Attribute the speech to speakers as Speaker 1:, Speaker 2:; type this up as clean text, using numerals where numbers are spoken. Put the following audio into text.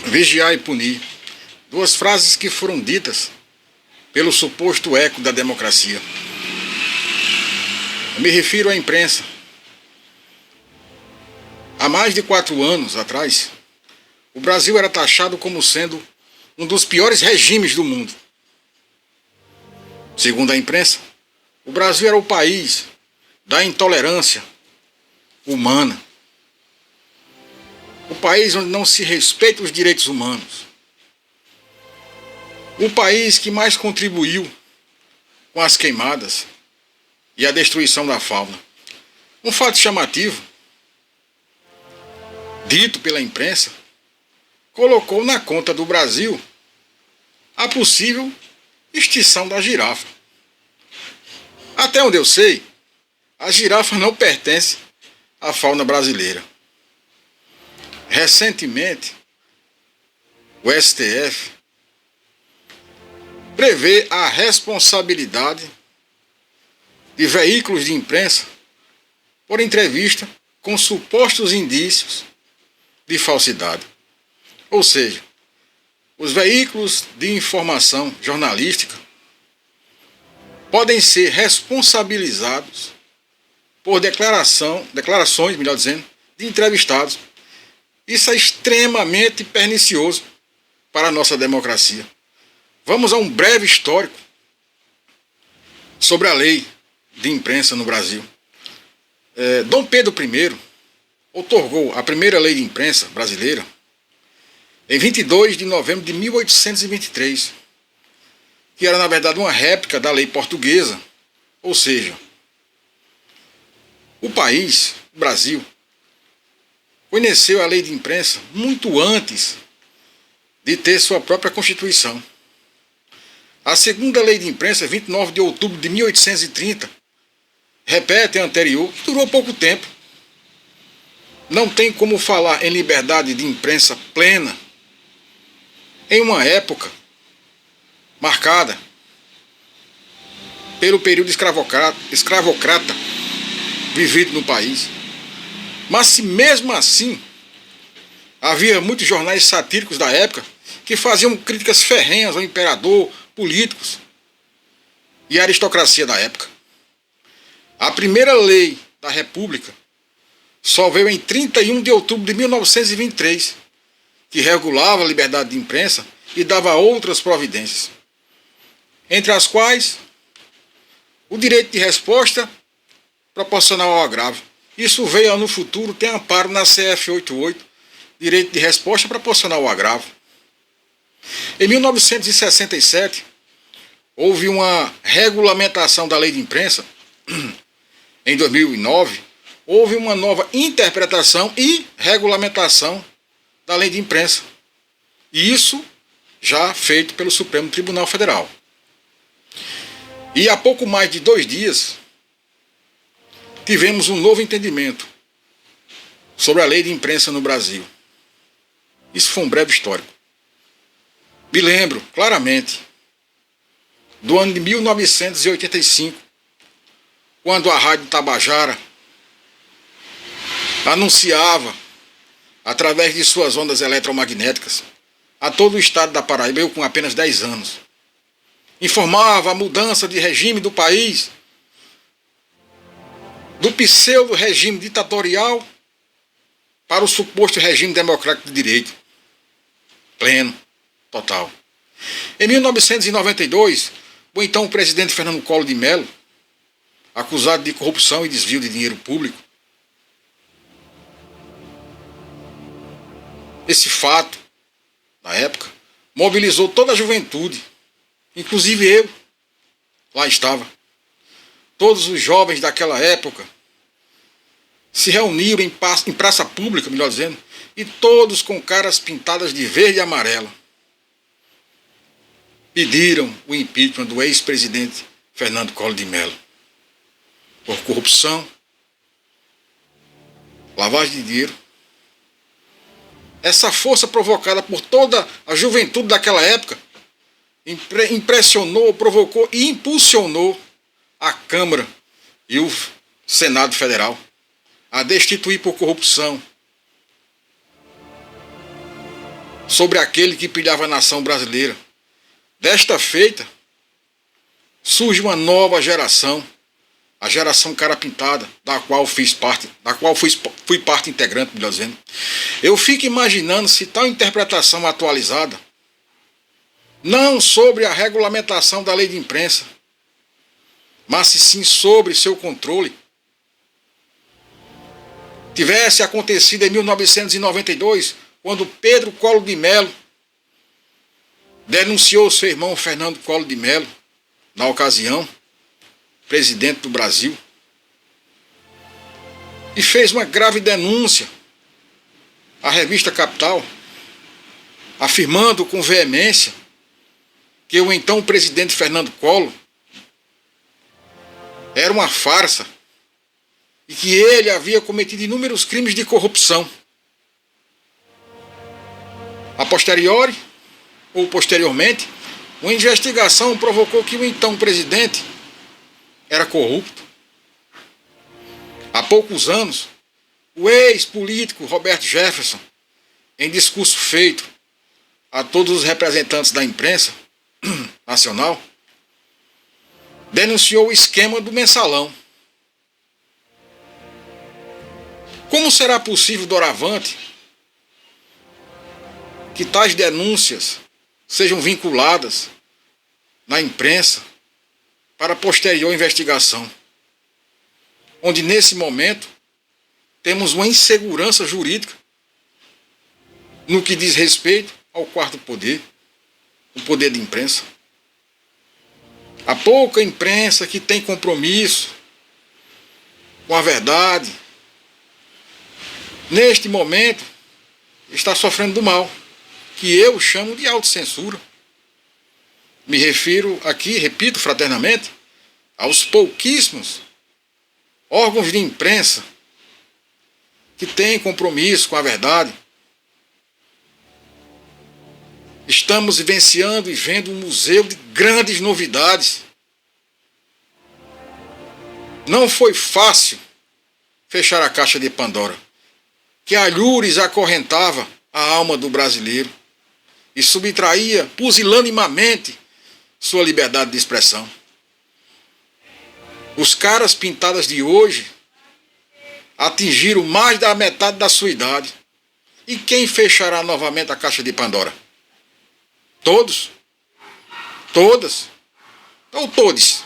Speaker 1: vigiar e punir. Duas frases que foram ditas pelo suposto eco da democracia. Eu me refiro à imprensa. Há mais de 4 anos atrás, o Brasil era taxado como sendo um dos piores regimes do mundo. Segundo a imprensa, o Brasil era o país da intolerância humana. O país onde não se respeitam os direitos humanos. O país que mais contribuiu com as queimadas e a destruição da fauna. Um fato chamativo, dito pela imprensa, colocou na conta do Brasil a possível extinção da girafa. Até onde eu sei, a girafa não pertence à fauna brasileira. Recentemente, o STF prevê a responsabilidade de veículos de imprensa por entrevista com supostos indícios de falsidade. Ou seja, os veículos de informação jornalística podem ser responsabilizados por declarações, melhor dizendo, de entrevistados. Isso é extremamente pernicioso para a nossa democracia. Vamos a um breve histórico sobre a lei de imprensa no Brasil. Dom Pedro I outorgou a primeira lei de imprensa brasileira em 22 de novembro de 1823, que era na verdade uma réplica da lei portuguesa, ou seja, o país, o Brasil, conheceu a lei de imprensa muito antes de ter sua própria Constituição. A segunda lei de imprensa, 29 de outubro de 1830, repete a anterior, que durou pouco tempo. Não tem como falar em liberdade de imprensa plena em uma época marcada pelo período escravocrata vivido no país. Mas se mesmo assim havia muitos jornais satíricos da época que faziam críticas ferrenhas ao imperador, políticos e à aristocracia da época. A primeira lei da República só veio em 31 de outubro de 1923, que regulava a liberdade de imprensa e dava outras providências, entre as quais o direito de resposta proporcional ao agravo. Isso veio no futuro, tem amparo na CF 88, direito de resposta proporcional ao agravo. Em 1967, houve uma regulamentação da lei de imprensa. Em 2009, houve uma nova interpretação e regulamentação da lei de imprensa. E isso já feito pelo Supremo Tribunal Federal. E há pouco mais de 2 dias, tivemos um novo entendimento sobre a lei de imprensa no Brasil. Isso foi um breve histórico. Me lembro claramente do ano de 1985, quando a Rádio Tabajara anunciava, através de suas ondas eletromagnéticas, a todo o estado da Paraíba, eu com apenas 10 anos, informava a mudança de regime do país, do pseudo-regime ditatorial para o suposto regime democrático de direito. Pleno, total. Em 1992, o então presidente Fernando Collor de Mello, acusado de corrupção e desvio de dinheiro público, esse fato, na época, mobilizou toda a juventude, inclusive eu, lá estava. Todos os jovens daquela época se reuniram em praça pública, melhor dizendo, e todos com caras pintadas de verde e amarelo pediram o impeachment do ex-presidente Fernando Collor de Mello por corrupção, lavagem de dinheiro. Essa força provocada por toda a juventude daquela época impressionou, provocou e impulsionou a Câmara e o Senado Federal a destituir por corrupção sobre aquele que pilhava a nação brasileira. Desta feita, surge uma nova geração, a geração cara pintada, da qual fui parte integrante, melhor dizendo. Eu fico imaginando se tal interpretação atualizada, não sobre a regulamentação da lei de imprensa, mas sim sobre seu controle, tivesse acontecido em 1992, quando Pedro Collor de Mello denunciou seu irmão Fernando Collor de Mello, na ocasião, presidente do Brasil, e fez uma grave denúncia à revista Capital, afirmando com veemência que o então presidente Fernando Collor era uma farsa e que ele havia cometido inúmeros crimes de corrupção. A posteriori, ou posteriormente, uma investigação provocou que o então presidente era corrupto. Há poucos anos, o ex-político Roberto Jefferson, em discurso feito a todos os representantes da imprensa nacional, denunciou o esquema do mensalão. Como será possível, doravante, que tais denúncias sejam vinculadas na imprensa para posterior investigação, onde nesse momento temos uma insegurança jurídica no que diz respeito ao quarto poder, o poder de imprensa. Há pouca imprensa que tem compromisso com a verdade, neste momento, está sofrendo do mal, que eu chamo de autocensura. Me refiro aqui, repito fraternamente, aos pouquíssimos órgãos de imprensa que têm compromisso com a verdade. Estamos vivenciando e vendo um museu de grandes novidades. Não foi fácil fechar a caixa de Pandora, que alhures acorrentava a alma do brasileiro e subtraía pusilanimamente sua liberdade de expressão. Os caras pintadas de hoje atingiram mais da metade da sua idade. E quem fechará novamente a caixa de Pandora? Todos? Todas? Ou todos?